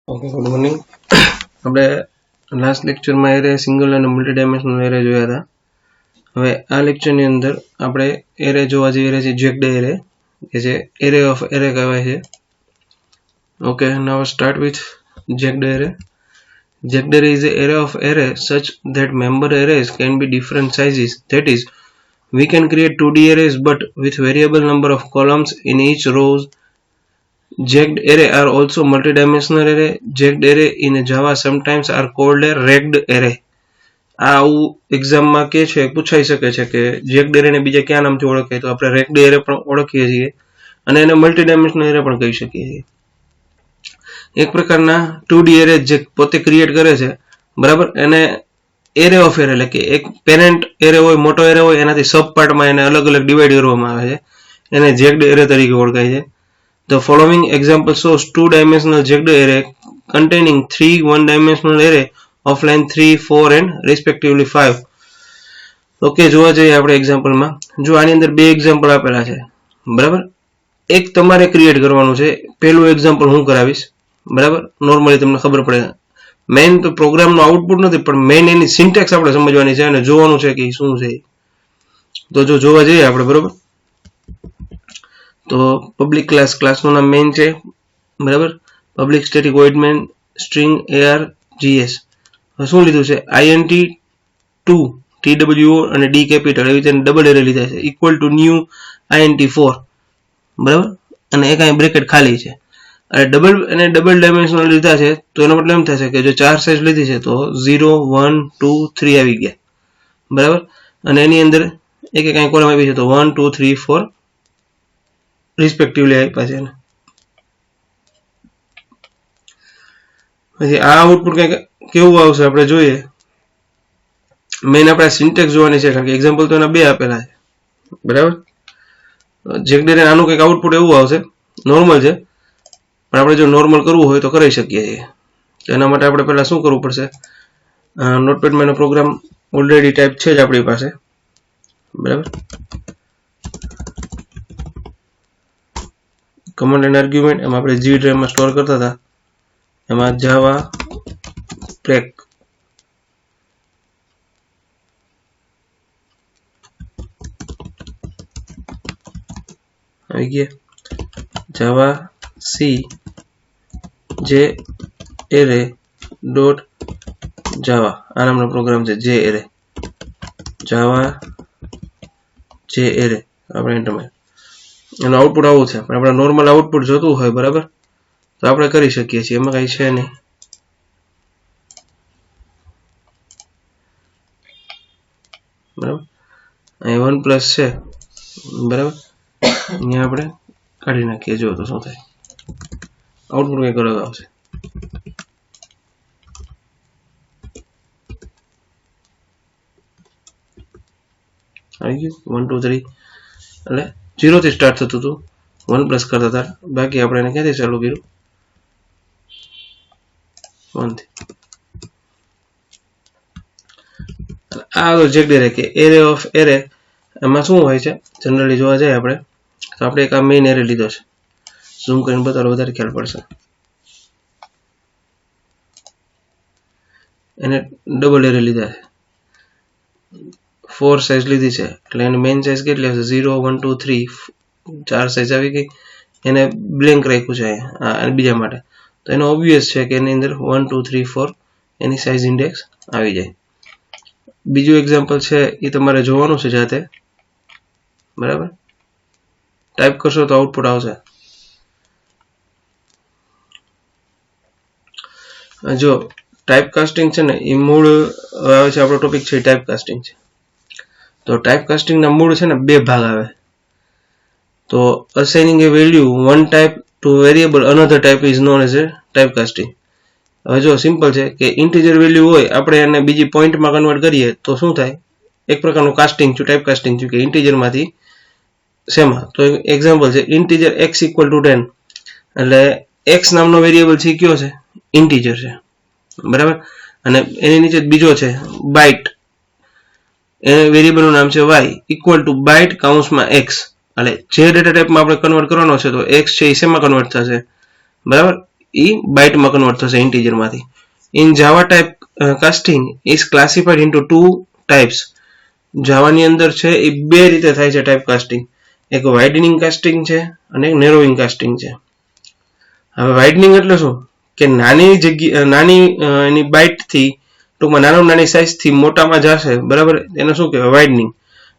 Okay, good morning. આપણે last લેક્ચરમાં array single અને મલ્ટી ડાયમેન્શનલ એરે જોયા હતા. હવે આ લેક્ચરની અંદર આપણે એરે જોવા જઈ રહ્યા છીએ, જેક્ડ એરે, કે જે એરે ઓફ એરે કહેવાય છે. Okay, now start with jagged array. Jecked array is an array of array such that member arrays can be different sizes. That is, we can create 2D arrays but with variable number of columns in each rows. Jecked array are also multidimensional array. Jecked array in Java sometimes are called a ragged array. આ આવું એક્ઝામમાં કે છે, પૂછાઈ શકે છે કે જેક્ડ array ને બીજા કયા નામથી ઓળખાય, તો આપણે રેગ્ડ એરે પણ ઓળખીએ છીએ અને એને મલ્ટીડાયમેન્શનલ એરે પણ કહી શકીએ છીએ. એક પ્રકારના 2D એરે જે પોતે ક્રિએટ કરે છે, બરાબર, એને એરે ઓફ એરે એટલે કે એક પેરેન્ટ એરે હોય, મોટો એરે હોય, એનાથી સબ પાર્ટમાં એને અલગ અલગ ડિવાઈડ કરવામાં આવે છે, એને જેક્ડ એરે તરીકે ઓળખાય છે. The following example shows 2-dimensional jecked array containing 3 1-dimensional array of length 3, 4 and respectively 5. Okay, જોવા જઈએ આપણે એક્ઝામ્પલમાં. જો આની અંદર બે એક્ઝામ્પલ આપેલા છે, બરાબર. એક તમારે ક્રિએટ કરવાનું છે. પહેલું એક્ઝામ્પલ હું કરાવીશ, બરાબર. નોર્મલી તમને ખબર પડે, મેઇન તો પ્રોગ્રામનું આઉટપુટ નથી, પણ મેઇન એની સિન્ટેક્સ આપણે સમજવાની છે અને જોવાનું છે કે શું છે. તો જો જોવા જઈએ આપણે, બરાબર, તો પબ્લિક ક્લાસનું નામ મેઇન છે, બરાબર. Public static void main string args. શું લીધું છે? int2 TWO અને D કેપિટલ એવી રીતે ડબલ એરે લીધા છે, ઇક્વલ ટુ ન્યૂ int4, બરાબર. અને એક અહીં બ્રેકેટ ખાલી છે. અને ડબલ ડાયમેન્શનલ લીધા છે, તો એનો મતલબ એમ થશે કે જો 4 સાઇઝ લીધી છે તો 0 1 2 3 આવી ગયા, બરાબર. અને એની અંદર એક અહીં કોલમ આવી છે, તો 1 2 3 4 રિસ્પેક્ટિવલી આપ્યા છે. પછી આ આઉટપુટ કંઈક કેવું આવશે આપણે જોઈએ. મેઇન આપણે સિન્ટેક્સ જોવાની છે, કારણ કે એક્ઝામ્પલ તો એના બે આપેલા છે, બરાબર. જેક્ડ એરે આનું કંઈક આઉટપુટ એવું આવશે, નોર્મલ છે, પણ આપણે જો નોર્મલ કરવું હોય તો કરી શકીએ છીએ. તો એના માટે આપણે પહેલા શું કરવું પડશે? નોટપેડમાં એનો પ્રોગ્રામ ઓલરેડી ટાઈપ છે જ આપણી પાસે, બરાબર. કમાન્ડ એન્ડ આર્ગ્યુમેન્ટ, એમાં આપણે જી ડ્રાઈવમાં સ્ટોર કરતા હતા, એમાં જાવા પ્રેક આવી ગયા. જાવા સી જે એરે ડોટ જાવા, આ નામનો પ્રોગ્રામ છે. જે એરે, જાવા જે એરે, આપણે એન્ટર મારીએ. એનું આઉટપુટ આવું છે, પણ આપણે નોર્મલ આઉટપુટ જોતું હોય, બરાબર, તો આપણે કરી શકીએ છીએ, એમાં કઈ છે નહીં, બરાબર. અહીં 1 પ્લસ છે, બરાબર, અહીંયા આપણે કાઢી નાખીએ, જો તો શું થાય. આઉટપુટ કંઈક અલગ આવશે. આવી ગયું 1 2 3, એટલે 0 થી સ્ટાર્ટ થતું હતું, 1 પ્લસ કરતા હતા, બાકી આપણે એને ક્યાંથી ચાલુ કર્યું? 1 થી. આ તો જેક્ડ એરે કે એરે ઓફ એરે, એમાં શું હોય છે જનરલી જોવા જાય આપણે, તો આપણે એક આ મેઇન એરે લીધો છે. ઝૂમ કરીને બતાવો, વધારે ખ્યાલ પડશે. એને ડબલ એરે લીધા છે, 4 સાઇઝ લીધી છે, એટલે એની મેઇન સાઇઝ કેટલી હશે? 0 1 2 3, 4 સાઇઝ આવી ગઈ. એને બ્લેન્ક રાખ્યું છે આ બીજા માટે, તો એનો ઓબ્વિયસ છે કે એની અંદર 1 2 3 4 એની સાઇઝ ઇન્ડેક્સ આવી જાય. બીજું એક્ઝામ્પલ છે, એ તમારે જોવાનું છે જાતે, બરાબર. ટાઈપ કરશો તો આઉટપુટ આવશે. જો ટાઈપ કાસ્ટિંગ છે ને, એ મૂળ આવે છે, આપણો ટોપિક છે ટાઈપ કાસ્ટિંગ છે. તો ટાઈપ કાસ્ટિંગના મૂળ છે ને બે ભાગ આવે. તો assigning a value one type to variable another type is known as a type casting. હવે જો સિમ્પલ છે કે ઇન્ટીજર વેલ્યુ હોય, આપણે એને બીજી પોઈન્ટમાં કન્વર્ટ કરીએ તો શું થાય? એક પ્રકારનું કાસ્ટિંગ છું, ટાઈપ કાસ્ટિંગ છું, કે ઇન્ટીજરમાંથી શેમાં? તો એક્ઝામ્પલ છે ઇન્ટીજર x ઇક્વલ ટુ 10, એટલે x નામનો વેરિયેબલ છે કયો છે? ઇન્ટીજર છે, બરાબર. અને એની નીચે બીજો છે બાઇટ, એ વેરિયેબલનું નામ છે y ઇક્વલ ટુ બાઇટ કાઉન્સમાં x, એટલે જે ડેટા ટાઈપમાં આપણે કન્વર્ટ કરવાનો છે, તો x છે એ શેમાં કન્વર્ટ થશે? બરાબર, એ બાઇટમાં કન્વર્ટ થશે ઇન્ટીજરમાંથી. In Java type casting is classified into 2 types. જાવાની અંદર છે એ બે રીતે થાય છે ટાઈપ કાસ્ટિંગ. એક વાઇડનિંગ કાસ્ટિંગ છે અને એક નેરોવિંગ કાસ્ટિંગ છે. હવે વાઇડનિંગ એટલે શું કે નાની જગ્યા નાની એની બાઇટથી ટૂંકમાં નાની સાઇઝથી મોટામાં જશે, બરાબર, એને શું કહેવાય વાઇડનિંગ.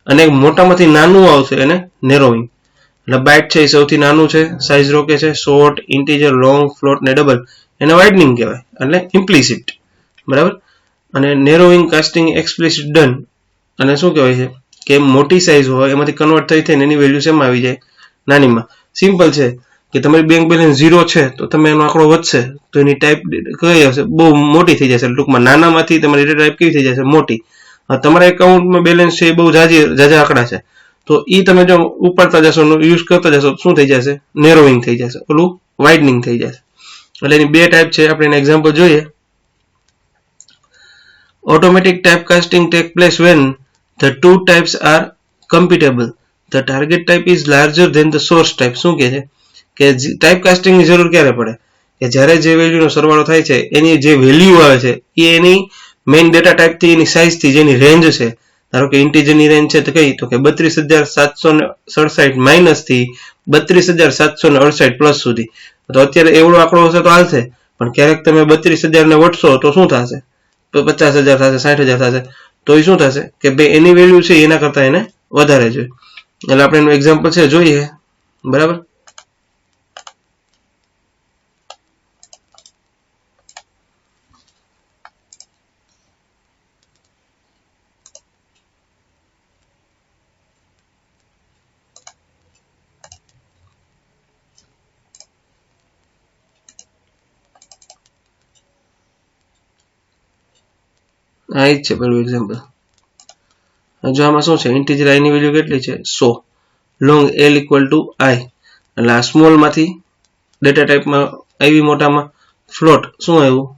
અને મોટામાંથી નાનું આવશે એને નેરોવિંગ. એટલે બાઇટ છે એ સૌથી નાનું છે, સાઇઝ રોકે છે, શોર્ટ, ઇન્ટીજર, લોંગ, ફ્લોટ ને ડબલ, એને વાઇડનિંગ કહેવાય, એટલે ઇમ્પ્લિસિટ, બરાબર. અને નેરોવિંગ કાસ્ટિંગ એક્સપ્લિસિટ ડન, અને શું કહેવાય છે કે મોટી સાઇઝ હોય એમાંથી કન્વર્ટ થઈ થઈને એની વેલ્યુ શેમાં આવી જાય, નાનીમાં. સિમ્પલ છે કે તમારી બેંક બેલેન્સ 0 છે તો તમે એનો આંકડો વધશે તો એની ટાઈપ કઈ હશે, બહુ મોટી થઈ જશે. ટૂંકમાં નાનામાંથી તમારી ડેટા ટાઈપ કેવી થઈ જશે, મોટી. તમારા એકાઉન્ટમાં બેલેન્સ છે એ બહુ જાજા આંકડા છે તો એ તમે જો ઉપાડતા જશો, યુઝ કરતા જશો, શું થઈ જશે, નેરોવિંગ થઈ જશે, ઓલું વાઇડનિંગ થઈ જશે. એટલે એની બે ટાઈપ છે. આપણે એના એક્ઝામ્પલ જોઈએ. Automatic typecasting take place when the two types are compatible. The target type is larger than the source type. શું કહે છે કે ટાઈપકાસ્ટિંગ ની જરૂર ક્યારે પડે કે જ્યારે જે વેલ્યુનો સરવાળો થાય છે એની જે વેલ્યુ આવે છે એ એની મેઇન ડેટા ટાઈપથી એની સાઇઝથી જેની રેન્જ છે, ધારો કે ઇન્ટીજરની રેન્જ છે તો કઈ, તો કે 32,767 માઇનસ થી 32,768 પ્લસ સુધી. તો અત્યારે એવડો આંકડો હશે તો હાલશે, પણ ક્યારેક તમે 32,000 ને વટશો તો શું થશે, તો 50,000 થશે, 60,000 થશે. તો એ શું થશે કે બે એની વેલ્યુ છે એના કરતા એને વધારે જોઈએ. એટલે આપણે એનું એક્ઝામ્પલ છે જોઈએ, બરાબર. આ જ છે પેલું એક્ઝામ્પલ. જો આમાં શું છે, ઇન્ટીજર આઈ ની વેલ્યુ કેટલી છે, 100, લોંગ એલ ઇક્વલ ટુ આઈ. એટલે આ સ્મોલ માંથી ડેટા ટાઈપમાં આવી, મોટામાં ફ્લોટ શું આવ્યું,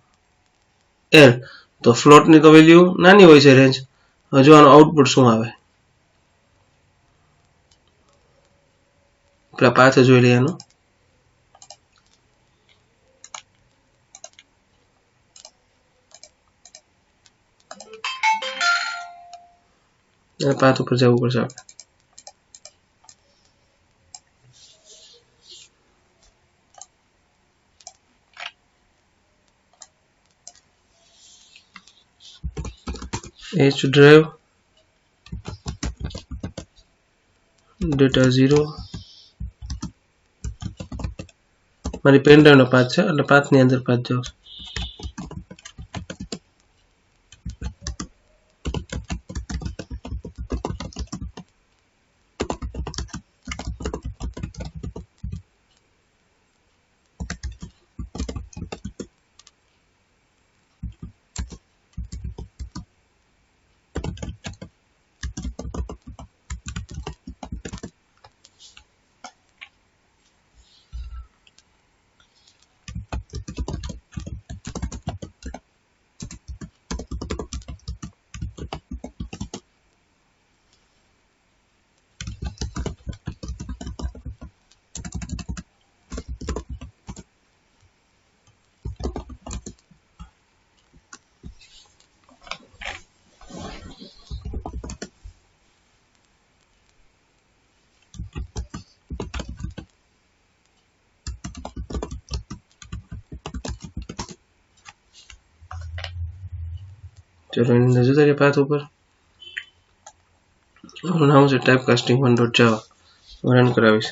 એલ. તો ફ્લોટની તો વેલ્યુ નાની હોય છે રેન્જ. હજુ આનું આઉટપુટ શું આવે, પેલા પાથ જોઈ લઈએ આનું. પાથ ઉપર જવું પડશે આપણે. H drive data 0. મારી પેન ડ્રાઈવ નો પાથ છે એટલે પાથ ની અંદર પાથ જાવ. ચલો એની અંદર જતા રહ્યા પાથ ઉપર. નામ છે ટાઈપકાસ્ટિંગ 1.java. રન કરાવીશ.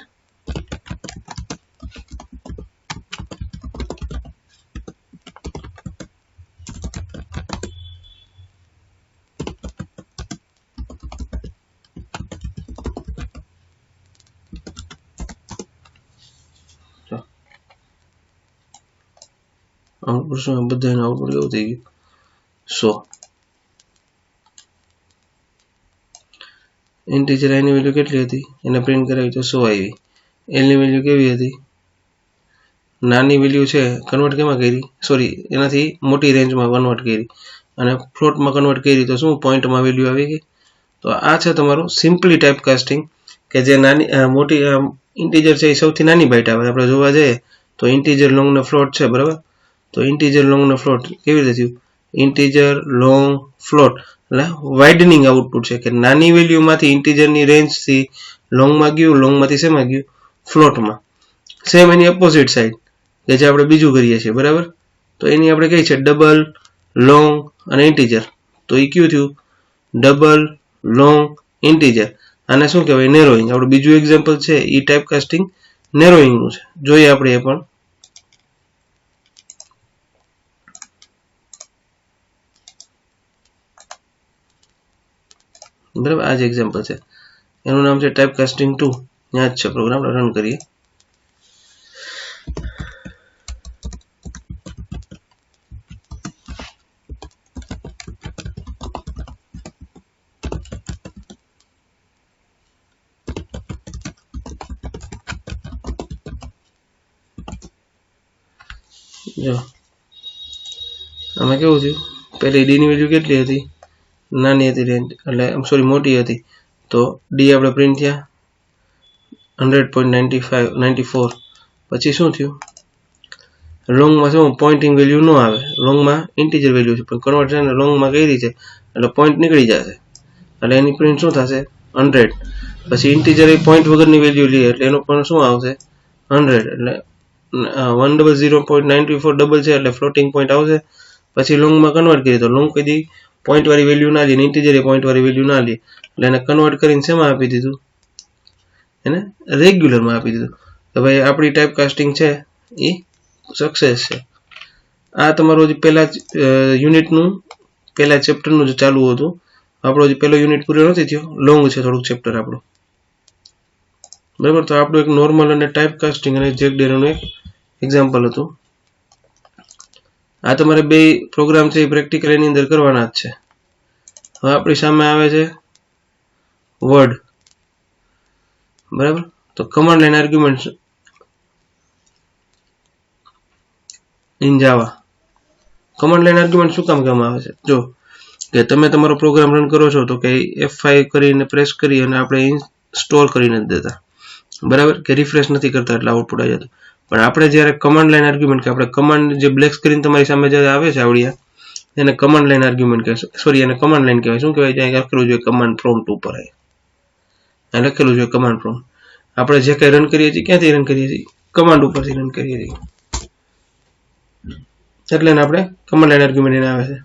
આઉટપુટ શું, બધાનું આઉટપુટ કેવું થઈ ગયું, 100. ઇન્ટીજર આઈ ની વેલ્યુ કેટલી હતી એને પ્રિન્ટ કરાવી તો 100 આવી. એલ ની વેલ્યુ કેવી હતી, નાની વેલ્યુ છે કન્વર્ટ કેમાં કરી, સોરી એનાથી મોટી રેન્જમાં કન્વર્ટ કરી અને ફ્લોટમાં કન્વર્ટ કરી તો શું પોઈન્ટમાં વેલ્યુ આવી ગઈ. તો આ છે તમારું સિમ્પલી ટાઈપકાસ્ટિંગ કે જે નાની મોટી ઇન્ટીજર છે એ સૌથી નાની બાઇટ આવે. આપણે જોવા જઈએ તો ઇન્ટીજર લોંગ ને ફ્લોટ છે બરાબર. તો ઇન્ટીજર લોંગ ને ફ્લોટ કેવી રીતે થયું? ઇન્ટીજર લોંગ ફ્લોટ એટલે વાઇડનિંગ આઉટપુટ છે કે નાની વેલ્યુમાંથી ઇન્ટીજરની રેન્જથી લોંગમાં ગયું, લોંગમાંથી શેમાં ગયું? ફ્લોટમાં. સેમ એની અપોઝિટ સાઈડ કે જે આપણે બીજું કરીએ છીએ બરાબર. તો એની આપણે કઈ છે? ડબલ, લોંગ અને ઇન્ટીજર. તો એ કયું થયું? Double, long, integer. આને શું કહેવાય? નેરોઈંગ. આપણું બીજું એક્ઝામ્પલ છે એ ટાઈપ કાસ્ટિંગ નેરોઈંગનું છે. જોઈએ આપણે એ પણ. બરાબર, આ જ એક્ઝામ્પલ છે. એનું નામ છે ટાઈપ કાસ્ટિંગ 2. ત્યાં જ છે પ્રોગ્રામ, રન કરીએ. જો આમાં કેવું થયું? પહેલી ડી ની વેલ્યુ કેટલી હતી? નાની હતી રેન્જ, એટલે સોરી મોટી હતી. તો ડી આપણે પ્રિન્ટ થયા 100.94. પછી શું થયું? લોંગમાં શું પોઇન્ટિંગ વેલ્યુ ન આવે, લોંગમાં ઇન્ટીજર વેલ્યુ છે, પણ કન્વર્ઝન લોંગમાં કઈ રીતે? એટલે પોઈન્ટ નીકળી જશે, એટલે એની પ્રિન્ટ શું થશે? 100. પછી ઇન્ટીજર એ પોઈન્ટ વગરની વેલ્યુ લે એટલે એનું પણ શું આવશે? 100. એટલે 100.94 ડબલ છે એટલે ફ્લોટિંગ પોઈન્ટ આવશે. પછી લોંગમાં કન્વર્ટ કરીએ તો લોંગ કદી પોઈન્ટ વાળી વેલ્યુ ના લે, ઇન્ટીજર એ પોઈન્ટ વાળી વેલ્યુ ના લે, એટલે એને કન્વર્ટ કરીને શેમાં આપી દીધું? એને રેગ્યુલરમાં આપી દીધું. તો ભાઈ આપણી ટાઈપ કાસ્ટિંગ છે એ સક્સેસ છે. આ તમારું જે પહેલા યુનિટનું પહેલા ચેપ્ટરનું જે ચાલુ હતું, આપણો જે પહેલો યુનિટ પૂરો નથી થયો, લોંગ છે થોડુંક ચેપ્ટર આપણું બરાબર. તો આપણું એક નોર્મલ અને ટાઈપ કાસ્ટિંગ અને જેકડેરનું એક એક્ઝામ્પલ હતું. આ તમારે બે પ્રોગ્રામ છે એ પ્રેક્ટિકલ એની અંદર કરવાના જ છે. હવે આપણી સામે આવે છે વર્ડ બરાબર. તો command line argument in Java. Command line argument શું કામ કહેવામાં આવે છે? જો કે તમે તમારો પ્રોગ્રામ રન કરો છો તો કે F5 કરીને પ્રેસ કરી અને આપણે સ્ટોર કરીને જ દેતા બરાબર, કે રિફ્રેશ નથી કરતા એટલે આઉટપુટ આવી જતું. પણ આપણે જ્યારે કમાન્ડ લાઈન આર્ગ્યુમેન્ટ કે આપણે કમાન્ડ જે બ્લેક સ્ક્રીન તમારી સામે જ્યારે આવે છે આવડિયા, એને કમાન્ડ લાઈન આર્ગ્યુમેન્ટ કહેવાય. સોરી, એને કમાન્ડ લાઈન કહેવાય. શું કહેવાય? ત્યાં લખેલું જોઈએ કમાન્ડ પ્રોમ્પ્ટ ઉપર, અહીં લખેલું જોઈએ કમાન્ડ પ્રોમ્પ્ટ. આપણે જે કંઈ રન કરીએ છીએ ક્યાંથી રન કરીએ છીએ? કમાન્ડ ઉપરથી રન કરીએ છીએ, એટલે એને આપણે કમાન્ડ લાઈન આર્ગ્યુમેન્ટ એને આવે છે.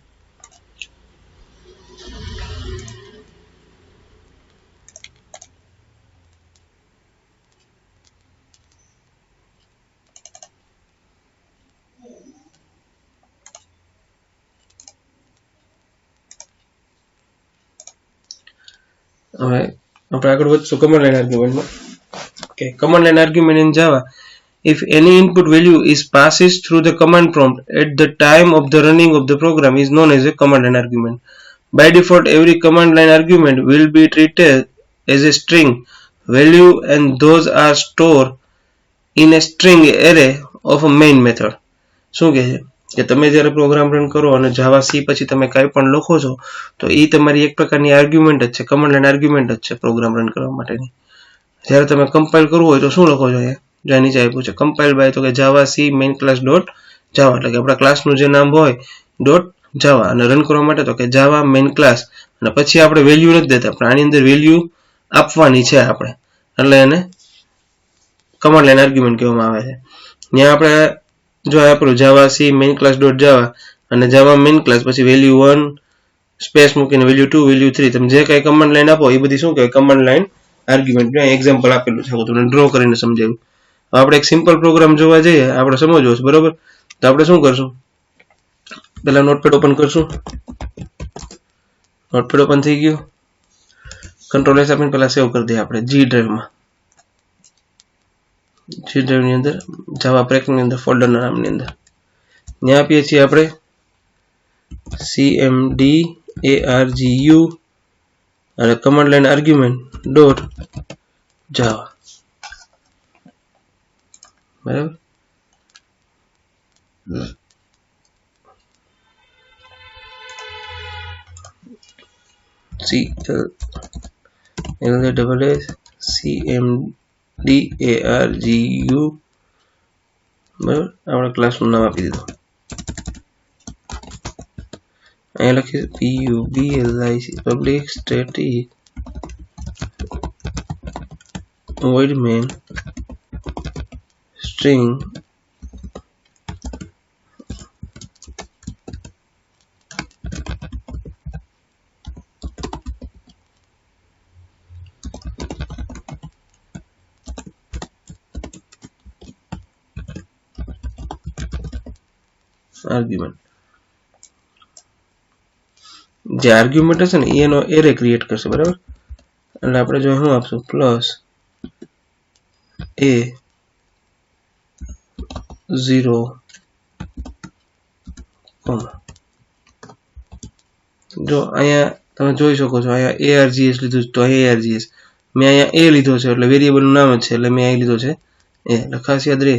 હવે આપણે આગળ વધશું કમાન્ડ લાઈન આર્ગ્યુમેન્ટમાં. Okay, command line argument in Java. If any input value is passes through the command prompt at the time of the running of the program is known as a command line argument. By default, every command line argument will be treated as a string value and those are stored in a string array of a main method. શું કહે છે કે તમે જ્યારે program run કરો અને જાવા C પછી તમે કાંઈ પણ લખો છો તો એ તમારી એક પ્રકારની આર્ગ્યુમેન્ટ જ છે, કમાન્ડ લાઈન આર્ગ્યુમેન્ટ જ છે પ્રોગ્રામ રન કરવા માટેની. જ્યારે તમે કમ્પાઇલ કરવું હોય તો શું લખો છો? અહીંયા નીચે આપ્યું છે કમ્પાઇલ બાય, તો કે જાવા સી મેઇન ક્લાસ ડોટ જાવા, એટલે કે આપણા ક્લાસનું જે નામ હોય ડોટ જાવા, અને રન કરવા માટે તો કે જાવા મેઇન ક્લાસ, અને પછી આપણે વેલ્યુ નથી દેતા પણ આની અંદર વેલ્યુ આપવાની છે આપણે, એટલે એને કમાન્ડ લાઈન આર્ગ્યુમેન્ટ કહેવામાં આવે છે. ત્યાં આપણે જો આપણું જાવા સી મેઇન ક્લાસ ડોટ જાવા અને જાવા મેઇન ક્લાસ પછી વેલ્યુ 1 સ્પેસ મૂકીને વેલ્યુ 2 વેલ્યુ 3 તમે જે કાંઈ કમાન્ડ લાઈન આપો એ બધી શું કહેવાય? Command line argument. એક્ઝામ્પલ આપેલું છે, તમને ડ્રો કરીને સમજાવ્યું. આપણે એક સિમ્પલ પ્રોગ્રામ જોવા જઈએ, આપણે સમજવો છે બરોબર. તો આપણે શું કરશું? પહેલા નોટપેડ ઓપન કરશું. નોટપેડ ઓપન થઈ ગયું. કંટ્રોલ એસ આપીને પહેલા સેવ કરી દઈએ આપણે જી ડ્રાઈવમાં. જી ડ્રાઈવની અંદર જાવા પ્રેકની અંદર ફોલ્ડરના નામની અંદર ત્યાં આપીએ છીએ આપણે CMDARGU અને કમાન્ડ લાઈન આર્ગ્યુમેન્ટ ડોટ જાવા બરાબર. CMDARGU બરાબર, આપણે ક્લાસનું નામ આપી દીધું. અહીંયા લખીએ PUBLIC public static void main string argument. જે આર્ગ્યુમેન્ટ હશે ને એનો એરે ક્રિએટ કરશે, બરાબર. એટલે આપણે જો શું આપશું પ્લસ a 0, જો અહીંયા તમે જોઈ શકો છો અહીંયા args લીધું તો args મેં અહીંયા a લીધો છે એટલે વેરિયેબલ નું નામ જ છે એટલે મેં અહીં લીધો છે a. એટલે ખાસ યાદ રહે.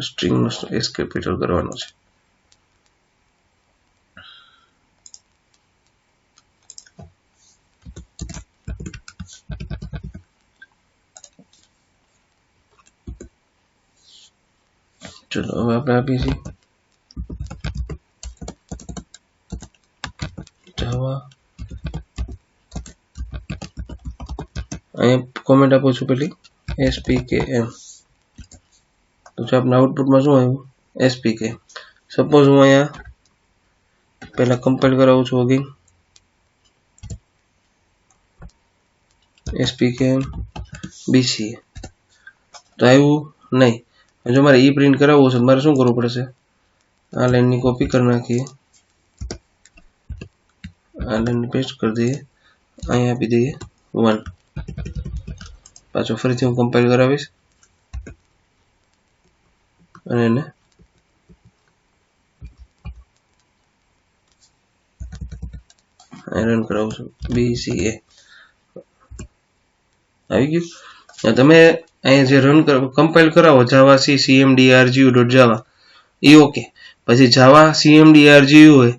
સ્ટ્રિંગ નો એસ કેપિટલ કરવાનો છે. ચલો હવે આપણે આપીએ છીએ જાવા. અહીંયા કોમેન્ટ આપું છું પેલી spkm. તો આપણે આઉટપુટમાં શું આવ્યું spk. સપોઝ હું અહીંયા પહેલા કમ્પાઇલ કરાવું છું અગેન spkm bca તો આવ્યું નહીં. જો મારે ઈ પ્રિન્ટ કરાવવું છે મારે શું કરવું પડશે, આ લાઈનની કોપી કરી નાખીએ, આ લાઈન પેસ્ટ કરી દઈએ, અહીંયા આપી દઈએ 1. પાછો ફરીથી હું કમ્પાઇલ કરાવીશ અને એને રન કરાવું છું bca. આવી ગયું. તમે અહીંયા જે રન કમ્પાઇલ કરાવો જાવા સી cmd.rgu.java એ ઓકે. પછી જાવા cmd.rgu હોય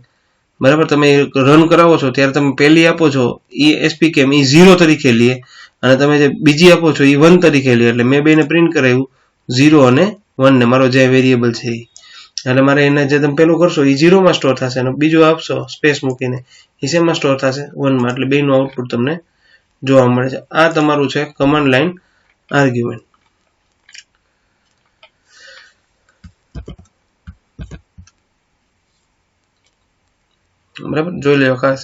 બરાબર, તમે રન કરાવો છો ત્યારે તમે પહેલી આપો છો એ spkm એ 0 તરીકે લે અને તમે જે બીજી આપો છો એ 1 તરીકે લે. એટલે મેં બેને પ્રિન્ટ કરાવ્યું 0 અને 1 ને, મારો જે વેરિયેબલ છે એ. એટલે મારે એને જે તમે પેલું કરશો એ 0 માં સ્ટોર થશે અને બીજું આપશો સ્પેસ મૂકીને એ શેમાં સ્ટોર થશે 1 માં. એટલે બેનું આઉટપુટ તમને જોવા મળે છે. આ તમારું છે કમાન્ડ લાઈન આર્ગ્યુમેન્ટ. બરાબર, જોઈ લેવો ખાસ.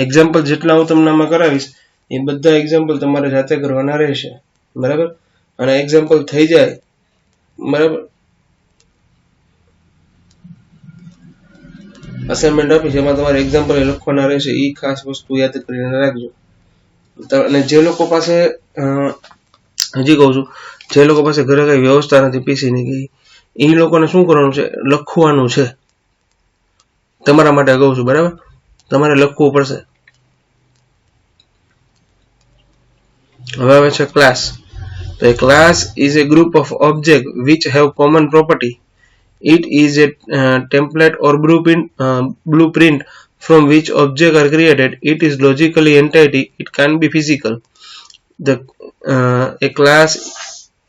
એક્ઝામ્પલ જેટલા હું તમને આમાં કરાવીશ એ બધા એક્ઝામ્પલ તમારે જાતે કરવાના રહેશે, બરાબર. અને એક્ઝામ્પલ થઈ જાય બરાબર, અસાઇનમેન્ટ આપીશ એમાં તમારે એક્ઝામ્પલ લખવાના રહેશે. એ ખાસ વસ્તુ યાદ કરીને રાખજો. અને જે લોકો પાસે હજી કહું છું જે લોકો પાસે ઘરે કઈ વ્યવસ્થા નથી પીસી ની ગઈ એ લોકોને શું કરવાનું છે, લખવાનું છે. તમારા માટે કહું છું બરાબર, તમારે લખવું પડશે. હવે આવે છે ક્લાસ. તો a class is a group of objects which have common property. It is a template or blueprint from which objects are created. It is logically entity. It can be physical. A class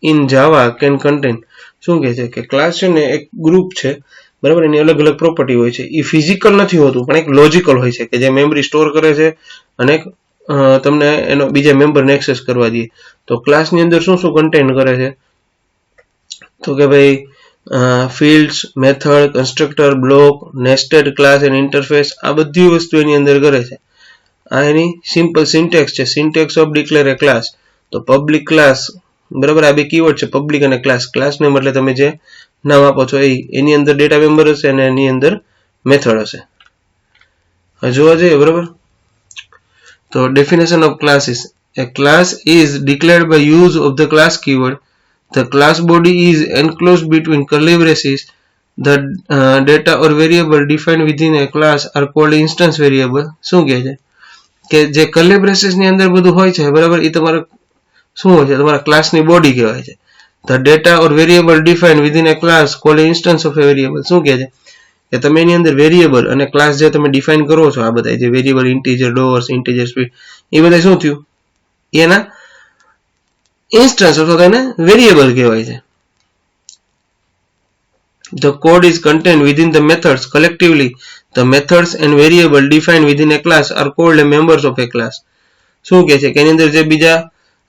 in Java can contain. શું કહે છે કે class છે ને એક group છે બરાબર, એની અલગ અલગ પ્રોપર્ટી હોય છે. એ ફિઝિકલ નથી હોતું પણ એક લોજિકલ હોય છે કે જે મેમરી સ્ટોર કરે છે અને તમને એનો બીજા મેમ્બરને એક્સેસ કરવા દે. તો ક્લાસની અંદર શું શું કન્ટેન કરે છે તો કે ભાઈ fields, method, constructor, block, nested class and interface, આ બધી વસ્તુ એની અંદર કરે છે. આ એની સિમ્પલ સિન્ટેક્સ છે, syntax of declare a class. તો પબ્લિક ક્લાસ બરાબર, આ બે કીવર્ડ છે પબ્લિક અને ક્લાસ. ક્લાસ નેમ એટલે તમે જે નામ આપો છો એની અંદર ડેટા મેમ્બર હશે અને એની અંદર મેથડ હશે. જોવા જઈએ બરાબર. તો definition of classes. A class is declared by use of the class keyword. The class body is enclosed between curly braces. The data or variable defined within a class are called instance variable. શું કહે છે કે જે curly braces ની અંદર બધું હોય છે બરાબર, એ તમારા શું હોય છે, તમારા ક્લાસની બોડી કહેવાય છે. The data or variable define within A class cold instance of A variable. શું કહે છે કે તમે એની અંદર વેરિયેબલ અને ક્લાસ જે તમે ડિફાઇન કરો છો, આ બધા જે variable integer doors, integer speed, એ બધા શું થયું, એના ઇન્સ્ટન્સ અથવા તો એને વેરિયેબલ કહેવાય છે. The code is contained within the methods. Collectively, the methods and variable defined within a class are called a members of a class. શું કહે છે કે એની અંદર જે બીજા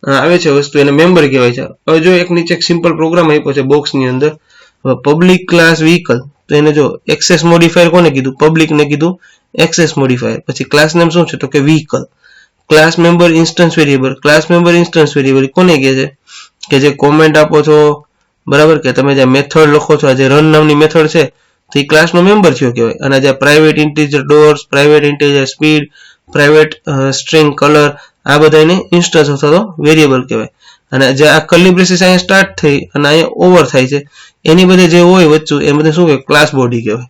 આવે છે વસ્તુ એને મેમ્બર કહેવાય છે. હવે જો એક નીચે એક સિમ્પલ પ્રોગ્રામ આપ્યો છે બોક્સની અંદર, હવે પબ્લિક ક્લાસ વ્હીકલ, તો એને જો એક્સેસ મોડિફાયર કોને કીધું, પબ્લિક ને કીધું એક્સેસ મોડિફાયર. પછી ક્લાસ નેમ શું છે તો કે vehicle. Class member instance variable, class member instance variable કોને કહે છે કે જે કોમેન્ટ આપો છો બરાબર, કે તમે જે મેથડ લખો છો, આ જે રન નામની મેથડ છે તો એ ક્લાસનો મેમ્બર થયો કહેવાય. અને જે private integer doors, private integer speed, private string colour, આ બધાને ઇન્સ્ટન્સ અથવા તો વેરિયેબલ કહેવાય. અને જે આ કર્લી બ્રેસીસ અહીંયા સ્ટાર્ટ થઈ અને અહીંયા ઓવર થાય છે, એની બધે જે હોય વચ્ચે એ બધે શું કહેવાય, ક્લાસ બોડી કહેવાય.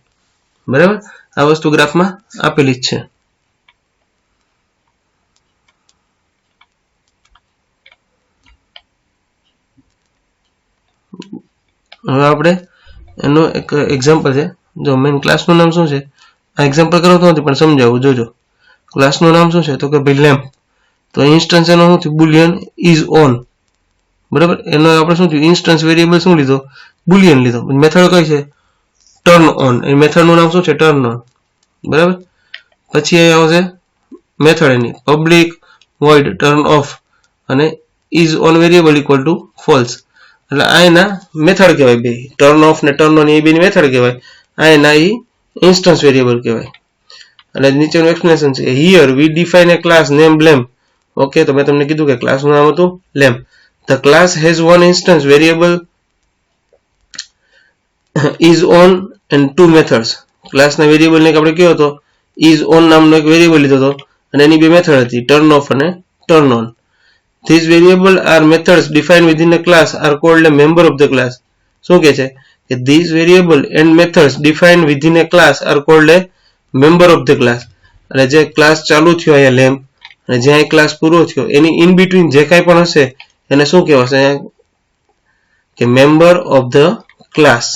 બરાબર, આ વસ્તુ ગ્રાફમાં આપેલી જ છે. હવે આપણે એનો એક એક્ઝામ્પલ છે. જો મેઇન ક્લાસનું નામ શું છે, આ એક્ઝામ્પલ કરાવતો નથી પણ સમજાવું, જોજો. ક્લાસનું નામ શું છે તો કે ભાઈ લેમ્પ. તો ઇન્સ્ટન્સ એનો શું થયું, બુલિયન ઇઝ ઓન. બરાબર, એનો આપણે શું થયું, ઇન્સ્ટન્સ વેરિયેબલ શું લીધો, બુલિયન લીધો. મેથડ કઈ છે, ટર્ન ઓન. એ મેથડનું નામ શું છે, ટર્ન ઓન. બરાબર, પછી એ આવશે મેથડ એની પબ્લિક વોઇડ ટર્ન ઓફ અને is on variable equal to false. એટલે આ એના મેથડ કહેવાય, બે ટર્ન ઓફ ને ટર્ન ઓન એ બેની મેથડ કહેવાય. આ એના એ ઇન્સ્ટન્સ વેરિયેબલ કહેવાય. અને નીચેનું એક્સપ્લેનેશન છે, here we define a class name lamp. Okay, તો મેં તમને કીધું કે ક્લાસનું નામ હતું lamp. The class has one instance variable is on and two methods. ક્લાસના વેરિયેબલને આપણે કયો હતો, ઇઝ ઓન નામનો એક વેરિયેબલ લીધો હતો અને એની બે મેથડ હતી, ટર્ન ઓફ અને turn on. These variables are methods defined within a class are called a member of the class. શું કહે છે કે these variables and methods defined within a class are called a member of the class. અને જે class ચાલુ થયો અહીંયા lamp અને જ્યાં ક્લાસ પૂરો થયો એની ઇન બિટવીન જે કાંઈ પણ હશે એને શું કહેવાશે કે member of the class.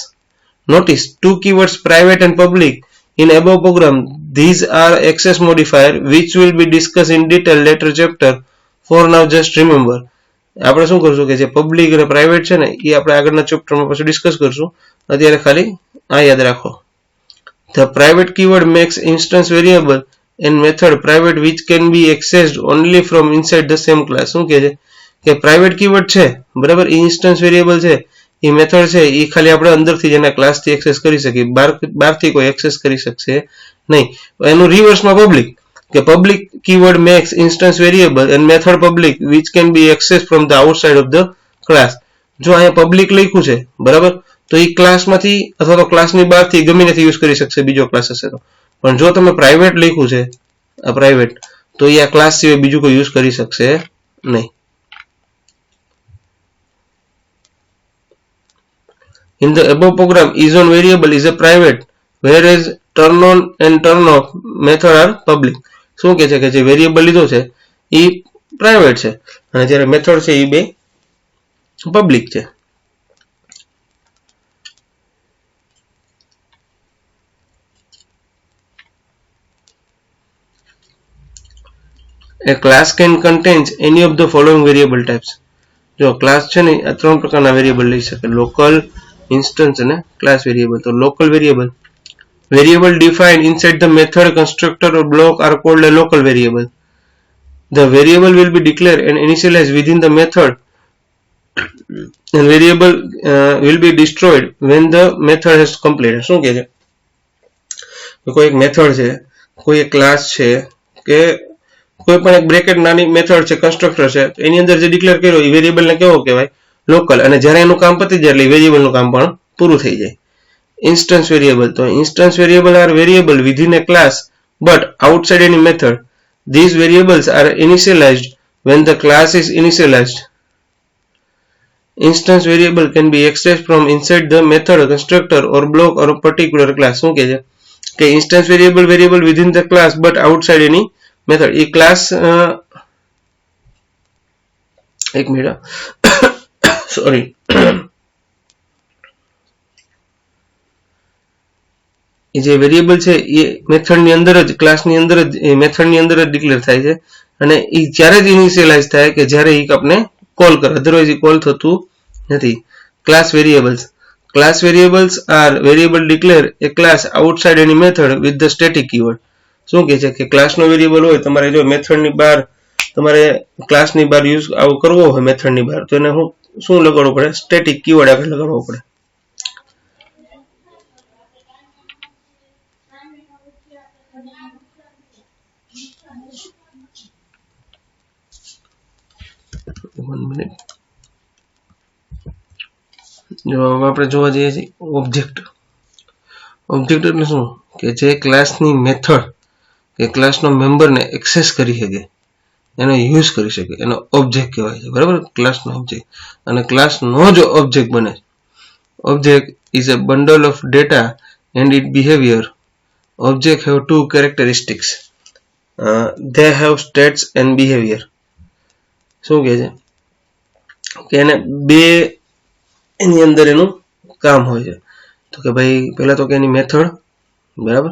Notice two keywords private and public in above program. These are access modifier which will be discussed in detail later chapter. For now just remember. આપણે શું કરશું કે જે પબ્લિક અને પ્રાઇવેટ છે ને એ આપણે આગળના ચેપ્ટરમાં પછી ડિસ્કસ કરશું. અત્યારે ખાલી આ યાદ રાખો. The private keyword makes instance variable and method private which can be accessed only from inside the same class. શું કહે છે કે પ્રાઇવેટ કીવર્ડ છે બરાબર, એ ઇન્સ્ટન્સ વેરિયેબલ છે, એ મેથડ છે, એ ખાલી આપણે અંદરથી જેના ક્લાસથી એક્સેસ કરી શકીએ, બહારથી કોઈ એક્સેસ કરી શકશે નહીં. એનું રિવર્સમાં પબ્લિક, કે public keyword makes instance variable and method public which can be accessed from the outside of the class. જો અહીંયા પબ્લિક લખ્યું છે બરાબર, તો એ ક્લાસમાંથી અથવા તો ક્લાસની બહારથી ગમે ત્યાંથી યુઝ કરી શકશે બીજો ક્લાસ હશે તો. પણ જો તમે પ્રાઇવેટ લખ્યું છે, આ પ્રાઇવેટ, તો એ આ ક્લાસ સિવાય બીજું કોઈ યુઝ કરી શકશે નહીં. In the above program, is on variable is a private, whereas turn on and turn off method are public. શું કહે છે કે જે વેરિયેબલ લીધો છે એ પ્રાઇવેટ છે અને જ્યારે મેથડ છે એ બે પબ્લિક છે. A class can contain any of the following variable types. જો ક્લાસ છે ને આ ત્રણ પ્રકારના વેરિયેબલ લઈ શકે, લોકલ, ઇન્સ્ટન્સ અને ક્લાસ વેરિયેબલ. તો local variable, variable defined inside the method, constructor or block are called a local variable. The variable will be declared and initialized within the method and variable will be destroyed when the method has completed. શું કહે છે કોઈ એક method છે, કોઈ એક class છે કે કોઈ પણ એક બ્રેકેટ નાની મેથડ છે, કન્સ્ટ્રક્ટર છે, એની અંદર જે ડિક્લેર કર્યો એ વેરિયેબલને કેવો કહેવાય, લોકલ. અને જ્યારે એનું કામ પતી જાય એટલે વેરિયેબલનું કામ પણ પૂરું થઈ જાય. Instance variable. So instance variable are variable within a class but outside any method. These variables are initialized when the class is initialized. Instance variable can be accessed from inside the method, constructor or block or a particular class. શું કહે છે કે instance variable within the class but outside any method A class એક minute sorry એ જે variable છે એ મેથડની અંદર જ ક્લાસની અંદર જ મેથડની અંદર જ ડિક્લેર થાય છે અને એ ત્યારે જ ઇનિશિયલાઇઝ થાય કે જ્યારે એ આપણે કોલ કરે, અધરવાઇઝ એ કોલ થતું નથી. Class variables are variable declare a class outside any method with the static keyword. શું કહે છે કે ક્લાસનો વેરિયેબલ હોય, તમારે જો મેથડની બહાર તમારે ક્લાસની બહાર યુઝ આવું કરવો હોય મેથડની બહાર, તો એને શું લગાડવું પડે? સ્ટેટિક કીવર્ડ આગળ લગાડવો પડે. જો આપણે જોવા જઈએ છીએ ઓબ્જેક્ટ એટલે શું કે જે ક્લાસની મેથડ કે ક્લાસનો મેમ્બરને એક્સેસ કરી શકે, એનો યુઝ કરી શકે, એનો ઓબ્જેક્ટ કહેવાય છે. બરાબર, ક્લાસનો ઓબ્જેક્ટ. અને ક્લાસનો જો ઓબ્જેક્ટ બને, object is a bundle of data and it behaviour. Object have to characteristics, they have states and behaviour. શું કહે છે કે એને બે એની અંદર એનું કામ હોય છે. તો કે ભાઈ પહેલા તો કે એની મેથડ, બરાબર,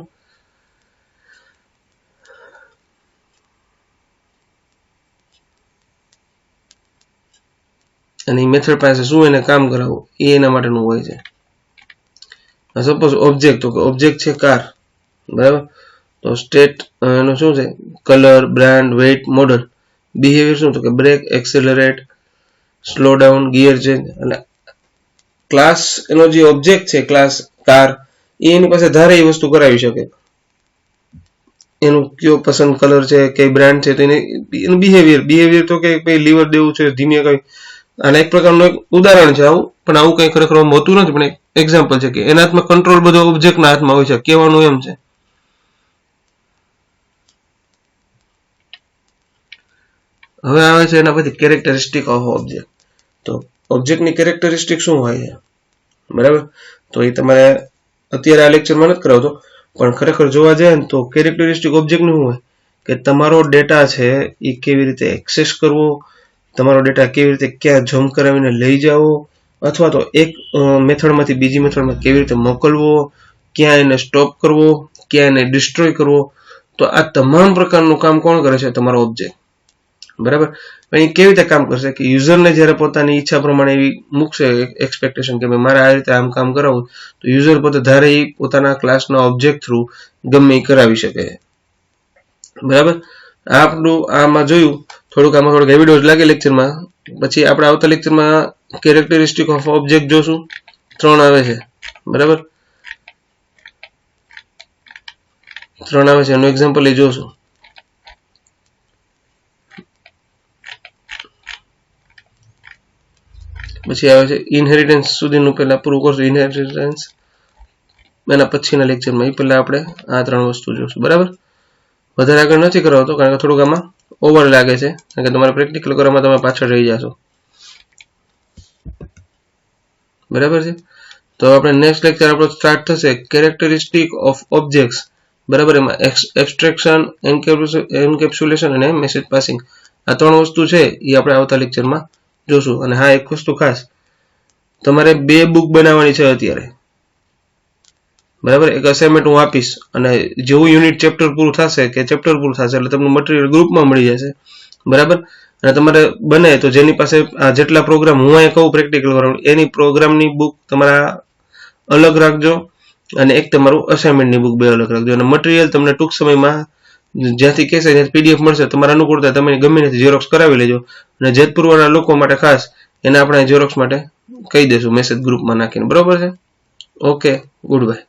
અને એ મેથડ પાસે શું એને કામ કરાવવું એ એના માટેનું હોય છે. સપોઝ ઓબ્જેક્ટ, તો કે ઓબ્જેક્ટ છે કાર, બરાબર, તો સ્ટેટ એનું શું છે? Colour, brand, weight, model. Behaviour શું? તો કે brake, accelerate, slow down, gear change. અને ક્લાસ એનો જે ઓબ્જેક્ટ છે ક્લાસ કાર, એ એની પાસે ધારે એ વસ્તુ કરાવી શકે. એનું કયો પસંદ કલર છે, કઈ બ્રાન્ડ છે, તો એનું બિહેવિયર તો કે કઈ લીવર દેવું છે, ધીમે કઈ. અને એક પ્રકારનું એક ઉદાહરણ છે આવું, પણ આવું કઈ ખરેખર હોતું નથી, પણ એક એક્ઝામ્પલ છે કે એના હાથમાં કંટ્રોલ બધો ઓબ્જેક્ટના હાથમાં હોય છે. કહેવાનું એમ છે. હવે આવે છે એના પછી કેરેક્ટરિસ્ટિક ઓફ ઓબ્જેક્ટ. તો ઓબ્જેક્ટની કેરેક્ટરિસ્ટિક શું હોય છે? બરાબર, તો એ તમારે અત્યારે આ લેક્ચરમાં નથી કરાવતો, પણ ખરેખર જોવા જાય ને તો કેરેક્ટરિસ્ટિક ઓબ્જેક્ટનું શું હોય કે તમારો ડેટા છે એ કેવી રીતે એક્સેસ કરવો, તમારો ડેટા કેવી રીતે ક્યાં જમ્પ કરાવીને લઈ જાવો, અથવા તો એક મેથડમાંથી બીજી મેથડમાં કેવી રીતે મોકલવો, ક્યાં એને સ્ટોપ કરવો, ક્યાં એને ડિસ્ટ્રોય કરવો. તો આ તમામ પ્રકારનું કામ કોણ કરે છે? તમારો ઓબ્જેક્ટ. બરાબર, પણ એ કેવી રીતે કામ કરશે કે યુઝરને જ્યારે પોતાની ઈચ્છા પ્રમાણે એવી મૂકશે એક્સપેક્ટેશન કે મારે આ રીતે આમ કામ કરાવવું, તો યુઝર પોતે ધારે એ પોતાના ક્લાસના ઓબ્જેક્ટ થ્રુ ગમે એ કરાવી શકે. બરાબર, આપણું આમાં જોયું આમાં થોડુંક હેવી ડોઝ લાગે લેક્ચરમાં. પછી આપણે આવતા લેક્ચરમાં કેરેક્ટરિસ્ટિક ઓફ ઓબ્જેક્ટ જોશું. 3 આવે છે, બરાબર, 3 આવે છે, એનું એક્ઝામ્પલ એ જોશું. પછી આવે છે ઇનહેરિટન્સ સુધીનું પહેલા પૂરું કરશું. ઇનહેરિટન્સ એના પછીના લેક્ચરમાં, એ પહેલા આપણે આ 3 વસ્તુ જોશું. બરાબર, વધારે આગળ નથી કરાવતો કારણ કે થોડુંક આમાં ઓવર લાગે છે, કારણ કે તમારે પ્રેક્ટિકલ કરવામાં તમે પાછળ રહી જશો. બરાબર છે, તો આપણે નેક્સ્ટ લેક્ચર આપણો સ્ટાર્ટ થશે કેરેક્ટરિસ્ટિક ઓફ ઓબ્જેક્ટ્સ. બરાબર, એમાં એબ્સ્ટ્રેક્શન, એન્કેપ્સ્યુલેશન અને મેસેજ પાસિંગ, આ 3 વસ્તુ છે એ આપણે આવતા લેક્ચરમાં જોશું. અને હા, એક વસ્તુ ખાસ, તમારે 2 બુક બનાવવાની છે અત્યારે. બરાબર, એક અસાઇનમેન્ટ હું આપીશ અને જેવું યુનિટ ચેપ્ટર પૂરું થશે એટલે તમને મટીરિયલ ગ્રુપમાં મળી જશે. બરાબર, અને તમારે બને તો જેની પાસે આ જેટલા પ્રોગ્રામ હું અહીં કહું પ્રેક્ટિકલ કરવાનું, એની પ્રોગ્રામની બુક તમારા અલગ રાખજો અને એક તમારું અસાઇનમેન્ટની બુક 2 અલગ રાખજો. અને મટીરિયલ તમને ટૂંક સમયમાં જ્યાંથી કહેશે ત્યાંથી પીડીએફ મળશે. તમારા અનુકૂળતા તમે ગમે ત્યાંથી ઝેરોક્સ કરાવી લેજો. અને જેતપુરવાળા લોકો માટે ખાસ એને આપણે ઝેરોક્સ માટે કહી દેશું મેસેજ ગ્રુપમાં નાખીને. બરોબર છે? Okay, good bye.